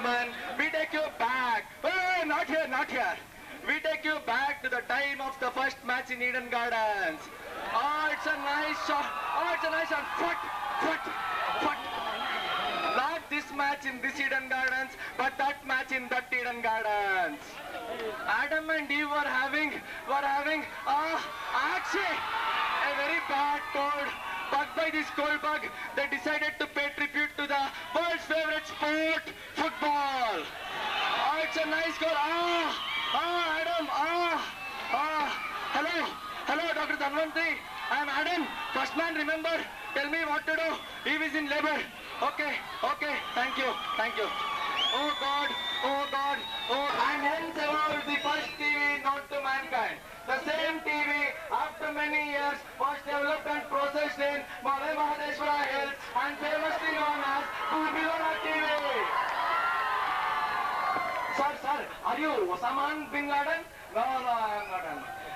gentlemen, we take you back. Oh, not here, not here. We take you back to the time of the first match in Eden Gardens. Oh, it's a nice shot. Oh, it's a nice shot. Foot. Not this match in this Eden Gardens, but that match in that Eden Gardens. Adam and Eve were having actually a very bad cold. Bugged by this cold bug, they decided to pay tribute to the world's favorite sport, football. Oh, it's a nice goal. Adam. Hello, Dr. Dhanvantri. I am Adam. First man, remember. Tell me what to do. He is in labor. Okay. Thank you. Oh God. And hence evolved the first TV known to mankind. The same TV, after many years, was developed and processed in Malay Mahadeshwara Hills and famously known as Babylona TV. Sir, are you Osama bin Laden? No, I am not.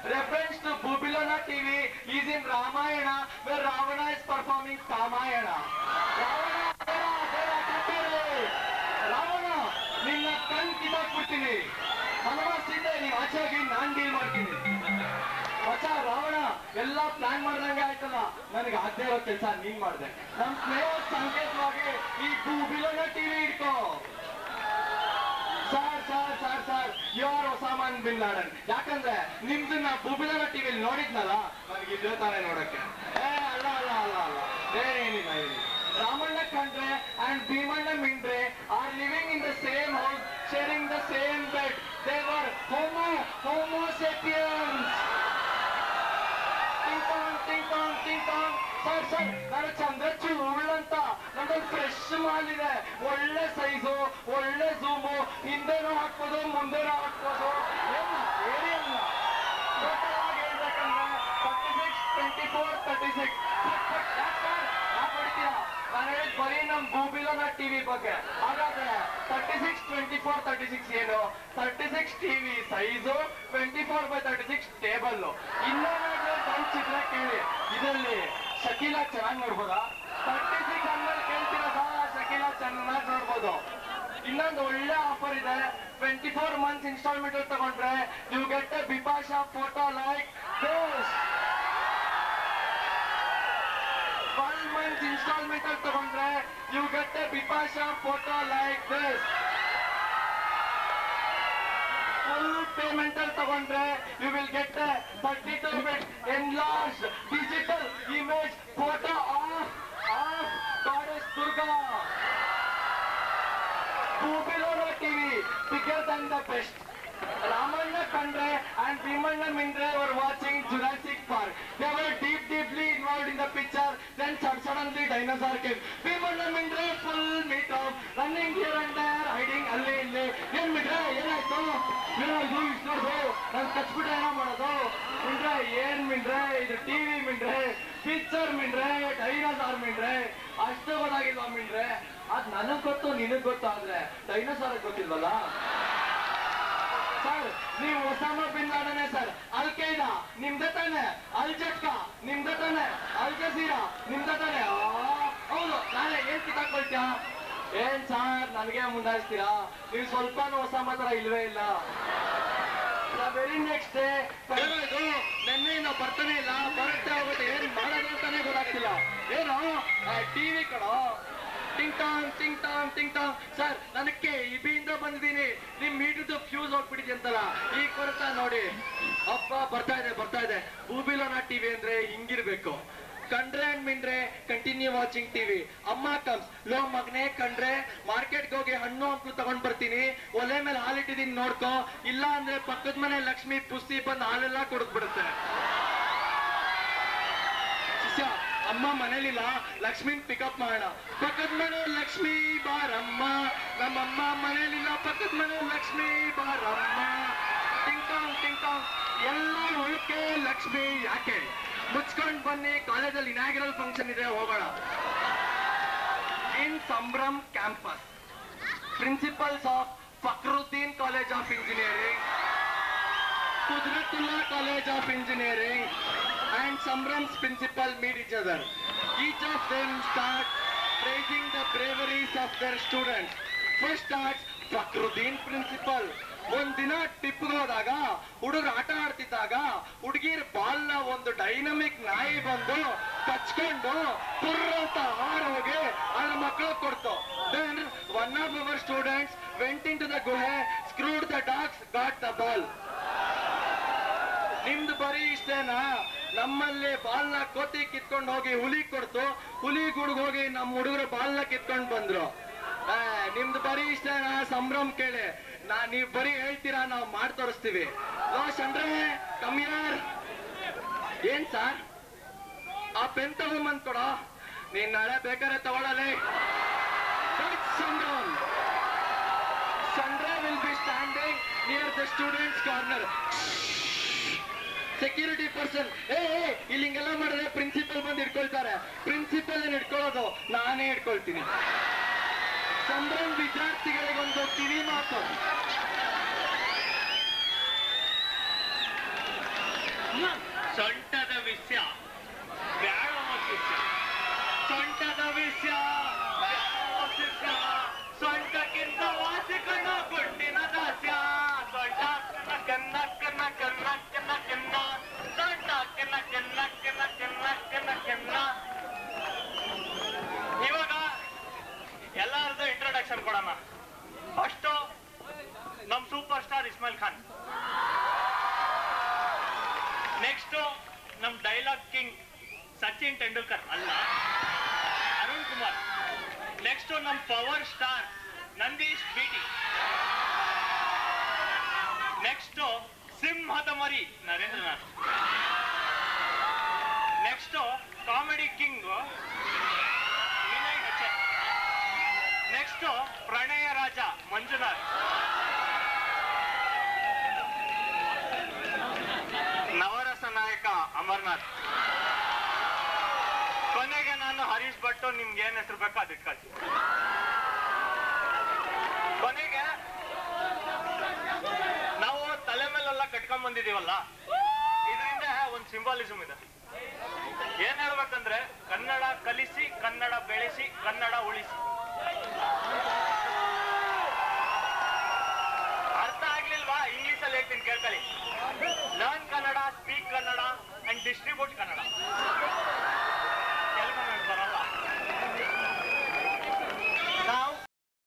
Reference to Babylona TV is in Ramayana, where Ravana is performing Kamayana. Ravana, ninna kan ಕಿತ್ತಾಕ್ಬಿಡ್ತೀನಿ. Hanuma Sita ನೀವು ಆಚೆ ಹೋಗಿ ನಾನ್ deal ಮಾಡ್ತೀನಿ. ಮಚ್ಚ ರಾವಣ ಎಲ್ಲ plan ಮಾಡ್ದಂಗೆ ಆಯ್ತಲ್ಲ, ನನಗೆ ಆಗದೆ ಇರೋ ಕೆಲಸ ನೀನ್ ಮಾಡ್ದೆ. ನಮ್ ಸ್ನೇಹ ಸಂಕೇತವಾಗಿ ಈ Babylona TV ಇಟ್ಕೋ. ಸರ್ ಯೋರ್ ಒಸಾಮಾನ್ ಬಿನ್ ಲಾಡನ್. ಯಾಕಂದ್ರೆ ನಿಮ್ದನ್ನ Babylona TV ನೋಡಿದ್ನಲ್ಲ, ನನಗೆ ಇದೇ ತಾನೇ ನೋಡಕ್ಕೆ. ಅಲ್ಲ ಏನಿಲ್ಲ. Ramana Kandre and Bhimana Mindre are living in the same house, sharing the same bed. They were Homo sapiens. Ting tong. Sir, ನಾನು ಚಂದ್ರಚು ಉಳ್ಳಂತ ನಮ್ಮಲ್ಲಿ ಫ್ರೆಶ್ ಮಾಲ್ ಇದೆ. ಒಳ್ಳೆ ಸೈಜು, ಒಳ್ಳೆ ಝೂಮು, ಹಿಂದೆನೂ ಹಾಕ್ಬೋದು, ಮುಂದೆನೂ ಹಾಕ್ಬೋದು. ಏನಿಲ್ಲ ಟೋಟಲ್ ಆಗಿ ಹೇಳ್ಬೇಕಂದ್ರೆ 36, 24, 36. ಯಾಕೆ ಹೊಡಿತೀರಾ? ನಾನು ಹೇಳಿದ್ ಬರೀ ನಮ್ Babylona TV ಬಗ್ಗೆ. ಹಾಗಾದ್ರೆ 36, 24, 36 ಏನು? 36 TV ಸೈಜು, 24/36 ಟೇಬಲ್. ಇನ್ನೇನಾದ್ರೂ ಡೌಟ್ಸ್ ಇದ್ರೆ ಕೇಳಿ. ಇದರಲ್ಲಿ ಶಕೀಲಾ ಚೆನ್ನಾಗಿ ನೋಡ್ಬೋದಾ? 36 ಅಂದ್ಮೇಲೆ ಕೇಳ್ತಿರೋದಾ? ಶಕೀಲಾ ಚೆನ್ನಾಗಿ ನೋಡ್ಬೋದು. ಇನ್ನೊಂದು ಒಳ್ಳೆ ಆಫರ್ ಇದೆ. 24 months ಇನ್ಸ್ಟಾಲ್ಮೆಂಟ್ ತಗೊಂಡ್ರೆ you get a Bipasha photo like this. 12 months instalment ತಗೊಂಡ್ರೆ you get a Bipasha photo like this. Full payment ಅಲ್ಲಿ ತಗೊಂಡ್ರೆ you will get a 32-bit enlarged digital image photo of Goddess Durga. Babylona TV, bigger than the best. Ramana Kandre and Bhimana Mindre were watching Jurassic Park. They were deeply involved in the picture. Then suddenly dinosaur came. Bhimana Mindre full meet up, running here and there, hiding ಅಲ್ಲಿ ಇಲ್ಲಿ. ಏನ್ ಮಿಂಡ್ರೆ ಏನಾಯ್ತು? ಇದು ಇಷ್ಟೋದು ನಾನು ಕಚ್ಬಿಟ್ರೆ ಏನೋ ಮಾಡೋದು? ಮಿಂಡ್ರೆ ಏನ್ ಮಿಂಡ್ರೆ? ಇದು ಟಿವಿ ಮಿಂಡ್ರೆ, ಪಿಕ್ಚರ್ ಮಿಂಡ್ರೆ, ಡೈನೋಸಾರ್ ಮಿಂಡ್ರೆ. ಅಷ್ಟು ಗೊತ್ತಾಗಿಲ್ವಾ ಮಿಂಡ್ರೆ? ಅದ್ ನನಗ್ ಗೊತ್ತು, ನಿನಗ್ ಗೊತ್ತು, ಆದ್ರೆ ಡೈನೋಸಾರ್ ಗೊತ್ತಿಲ್ವಲ್ಲ. ಸರ್, ನೀವು ಒಸಾಮಾ ಬಿನ್ ಲಾಡನ್ ಸರ್. ಅಲ್ ಖೈದಾ ನಿಮ್ದೆ ತಾನೆ? ಅಲ್ ಜಟ್ಕಾ ನಿಮ್ದೆ ತಾನೆ? ಅಲ್ ಜಜೀರಾ ನಿಮ್ದೆ ತಾನೆ? ಹೌದು, ನಾಳೆ ಏನ್ ಕಿತ್ತಾಕೊಳ್ತೀಯ? ಏನ್ ಸರ್ ನನಗೆ ಮುಂದಾಯಿಸ್ತೀರಾ? ನೀವು ಸ್ವಲ್ಪನೂ ಒಸಾಮಾ ತರ ಇಲ್ವೇ ಇಲ್ಲ. ವೆರಿ ನೆಕ್ಸ್ಟ್ ಡೇ ನೆನ್ನೆಯಿಂದ ಬರ್ತಾನೆ ಇಲ್ಲ, ಬರುತ್ತೆ ಹೋಗುತ್ತೆ, ಏನ್ ಮಾಡೋದು ಅಂತಾನೆ ಗೊತ್ತಾಗ್ತಿಲ್ಲ. ಏನು ಟಿವಿ ಕಡೋ ಟಿಂಗ್ ಟಾಂಗ್. ಸರ್, ನನಕ್ಕೆ ಇಬಿಯಿಂದ ಬಂದಿದ್ದೀನಿ. ನಿಮ್ ಮೀಟರ್ದು ಫ್ಯೂಸ್ ಹೋಗ್ಬಿಟ್ಟಿದೆ ಅಂತಲ್ಲ, ಈಗ ಬರುತ್ತಾ ನೋಡಿ. ಅಪ್ಪ ಬರ್ತಾ ಇದೆ. Babylona TV ಅಂದ್ರೆ ಹಿಂಗಿರ್ಬೇಕು. ಕಂಡ್ರೆ ಅಂಡ್ ಮಿಂಡ್ರೆ ಕಂಟಿನ್ಯೂ ವಾಚಿಂಗ್ ಟಿವಿ. ಅಮ್ಮ ಕಮ್ಸ್ ಲೋ ಮಗನೆ ಕಂಡ್ರೆ ಮಾರ್ಕೆಟ್ಗೆ ಹೋಗಿ ಹಣ್ಣು ಹಂಪಲು ತಗೊಂಡ್ ಬರ್ತೀನಿ, ಒಲೆ ಮೇಲೆ ಹಾಲಿಟ್ಟಿದೀನಿ ನೋಡ್ಕೋ, ಇಲ್ಲ ಅಂದ್ರೆ ಪಕ್ಕದ ಮನೆ ಲಕ್ಷ್ಮಿ ಪುಸ್ತಿ ಬಂದು ಹಾಲೆಲ್ಲ ಕೊಡ್ಬಿಡುತ್ತೆ. ಶಿಷ್ಯ, ಅಮ್ಮ ಮನೇಲಿಲ್ಲ, ಲಕ್ಷ್ಮಿನ್ ಪಿಕಪ್ ಮಾಡೋಣ. ಪಕ್ಕದ ಮನೆ ಲಕ್ಷ್ಮಿ ಬಾರಮ್ಮ, ನಮ್ಮಮ್ಮ ಮನೇಲಿಲ್ಲ, ಪಕ್ಕದ ಮನೆ ಲಕ್ಷ್ಮಿ ಬಾರಮ್ಮ. ಟಿಂಗ್ ಟಾಂಗ್ ಎಲ್ಲ ಉಳ್ಕೆ ಲಕ್ಷ್ಮಿ ಯಾಕೆ? ಮುಚ್ಕೊಂಡ್ ಬನ್ನಿ, ಕಾಲೇಜಲ್ಲಿ ಇನಾಗ್ರಲ್ ಫಂಕ್ಷನ್ ಇದೆ, ಹೋಗೋಣ. In Sambhram campus, principals of Fakruddin college of engineering, Qudratullah College of Engineering and Sambram's principal meet each other. Each of them start praising the braveries of their students. First starts Fakhruddin principal. ಒಂದಿನ ಟಿಪ್ಗೆ ಹೋದಾಗ ಹುಡುಗರು ಆಟ ಆಡ್ತಿದ್ದಾಗ ಹುಡುಗಿರ್ ಬಾಲ್ನ ಒಂದು dynamic ನಾಯಿ ಬಂದು ಕಚ್ಕೊಂಡು ಪುರ್ರಂತ ಹಾರೋಗಿ ಅದ್ರ ಮಕ್ಕಳು ಕೊಡ್ತು. Then one of our students went into the ಗುಹೆ, screwed the dogs, got the ball. ನಿಮ್ದು ಬರೀ ಇಷ್ಟೇನಾ? ನಮ್ಮಲ್ಲಿ ಬಾಲ್ನ ಕೋತಿ ಕಿತ್ಕೊಂಡು ಹೋಗಿ ಹುಲಿ ಕೊಡ್ತು, ಹುಲಿ ಗುಡ್ಗ್ ಹೋಗಿ ನಮ್ಮ ಹುಡುಗರು ಬಾಲ್ನ ಕಿತ್ಕೊಂಡು ಬಂದ್ರು. ನಿಮ್ದು ಬರೀ ಇಷ್ಟೇನಾ? ಸಂಭ್ರಮ ಕೇಳಿ. ನೀವ್ ಬರೀ ಹೇಳ್ತೀರಾ, ನಾವು ಮಾಡಿ ತೋರಿಸ್ತೀವಿ. ಲೋ ಚಂದ್ರೆ ಕಮ್ಯಾರ್, ಏನ್ ಸಾರ್ ಆ ಪೆನ್ ತಗೊಂಬಂದ್ ಕೊಡ. ನೀನ್ ನಾಳೆ ಬೇಕಾದ್ರೆ ತಗೊಳ್ಳಲೇ. Sambhram. Chandra will be standing near the students corner. Security person, ಇಲ್ಲಿ ಹಿಂಗೆಲ್ಲ ಮಾಡಿದ್ರೆ ಪ್ರಿನ್ಸಿಪಲ್ ಬಂದು ಹಿಡ್ಕೊಳ್ತಾರೆ. ಪ್ರಿನ್ಸಿಪಲ್ ಏನ್ ಹಿಡ್ಕೊಳ್ಳೋದು, ನಾನೇ ಹಿಡ್ಕೊಳ್ತೀನಿ. ಸಂಭ್ರಮ್ ವಿದ್ಯಾರ್ಥಿಗಳಿಗೊಂದು ಕಿವಿ ಮಾತು. ಸೊಂಟದ ವಿಷಯ ಬ್ಯಾಡ ಶಿಷ್ಯ, ಸೊಂಟದ ವಿಷಯ ಶಿಷ್ಯ, ಸೊಂಟಕ್ಕಿಂತ ವಾಸಿಕನ ಗುಂಡಿನ ದಾಸ್ಯ. ಸೊಂಟ ಕನ್ನ ಕನ್ನ ಕನ್ನ ಕನ್ನ ಕನ್ನ, ಸೊಂಟ ಕನ್ನ ಕನ್ನ ಕನ್ನ ಕನ್ನ ಕನ್ನ ಕನ್ನ. ಇವಾಗ ಎಲ್ಲಾರ್ದು ಇಂಟ್ರೊಡಕ್ಷನ್ ಕೊಡೋಣ. ಫಸ್ಟ್ ನಮ್ super star Ismail Khan. Next ನಮ್ ಡೈಲಾಗ್ ಕಿಂಗ್ ಸಚಿನ್ ತೆಂಡೂಲ್ಕರ್ ಅಲ್ಲ, ಅರುಣ್ ಕುಮಾರ್. ನೆಕ್ಸ್ಟ್ ನಮ್ power star Nandish BT. Next ಸಿಂಹದ ಮರಿ Narendranath. Next comedy king Vinay ಹೆಚೆ. ನೆಕ್ಸ್ಟ್ ಪ್ರಣಯ ರಾಜ ಮಂಜುನಾಥ್. ನವರಸ ನಾಯಕ ಅಮರ್ನಾಥ್. ಕೊನೆಗೆ ನಾನು ಹರೀಶ್ ಭಟ್ಟು, ನಿಮ್ಗೆ ಏನ್ ಹೆಸರು ಬೇಕೋ ಅದಕ್ಕೆ ಕಳ್ಸಿ. ಕೊನೆಗೆ ನಾವು ತಲೆ ಮೇಲೆಲ್ಲ ಕಟ್ಕೊಂಡ್ ಬಂದಿದೀವಲ್ಲ, ಇದರಿಂದ ಒಂದ್ ಸಿಂಬಾಲಿಸಮ್ ಇದೆ. ಏನ್ ಹೇಳ್ಬೇಕಂದ್ರೆ, ಕನ್ನಡ ಕಲಿಸಿ, ಕನ್ನಡ ಬೆಳೆಸಿ, ಕನ್ನಡ ಉಳಿಸಿ. ಅರ್ಥ ಆಗ್ಲಿಲ್ವಾ? ಇಂಗ್ಲಿಷ್ ಅಲ್ಲಿ ಹೇಳ್ತೀನಿ ಕೇಳ್ಕೊಳ್ಳಿ. Learn Kannada, speak Kannada and distribute Kannada. Telugu ಬರಲ್ಲ.